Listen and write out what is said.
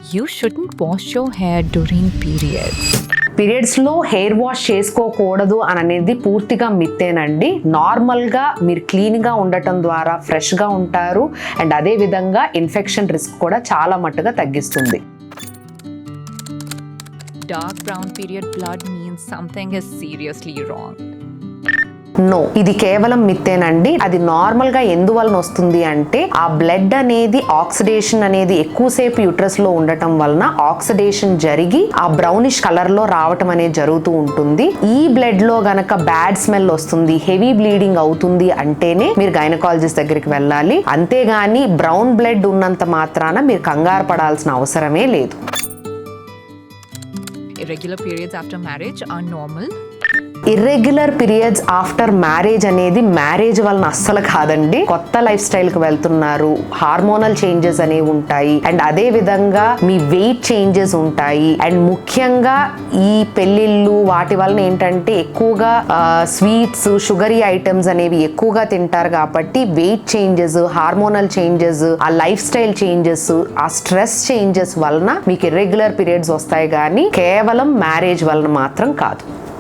You shouldn't wash your hair during periods. పీరియడ్స్లో hair wash చేసుకోకూడదు అని అనేది పూర్తిగా మిత్తేనండి. నార్మల్గా మీరు క్లీన్గా ఉండటం ద్వారా ఫ్రెష్గా ఉంటారు అండ్ అదేవిధంగా ఇన్ఫెక్షన్ రిస్క్ కూడా చాలా మట్టుగా తగ్గిస్తుంది. Dark brown period blood means something is seriously wrong. No, ఇది కేవలం మిత్తేనండి. అది నార్మల్గా ఎందువలన వస్తుంది అంటే ఆ బ్లడ్ అనేది ఆక్సిడేషన్ అనేది ఎక్కువసేపు యూట్రస్ లో ఉండటం వలన ఆక్సిడేషన్ జరిగి ఆ బ్రౌనిష్ కలర్ లో రావటం అనేది జరుగుతూ ఉంటుంది. ఈ బ్లడ్ లో గనక బ్యాడ్ స్మెల్ వస్తుంది, హెవీ బ్లీడింగ్ అవుతుంది అంటేనే మీరు గైనకాలజిస్ట్ దగ్గరికి వెళ్ళాలి. అంతేగాని బ్రౌన్ బ్లడ్ ఉన్నంత మాత్రాన మీరు కంగారు పడాల్సిన అవసరమే లేదు. Irregular periods after marriage are normal. Irregular periods after marriage అనేది మ్యారేజ్ వలన అస్సలు కాదండి. కొత్త లైఫ్ స్టైల్ కి వెళ్తున్నారు, హార్మోనల్ చేంజెస్ అనేవి ఉంటాయి అండ్ అదే విధంగా మీ వెయిట్ చేంజెస్ ఉంటాయి అండ్ ముఖ్యంగా ఈ పెళ్లిళ్ళు వాటి వలన ఏంటంటే ఎక్కువగా స్వీట్స్, షుగరీ ఐటమ్స్ అనేవి ఎక్కువగా తింటారు కాబట్టి వెయిట్ చేంజెస్, హార్మోనల్ చేంజెస్, ఆ లైఫ్ స్టైల్ చేంజెస్, ఆ స్ట్రెస్ చేంజెస్ వలన మీకు ఇర్రెగ్యులర్ పీరియడ్స్ వస్తాయి కానీ కేవలం మ్యారేజ్ వలన మాత్రం కాదు.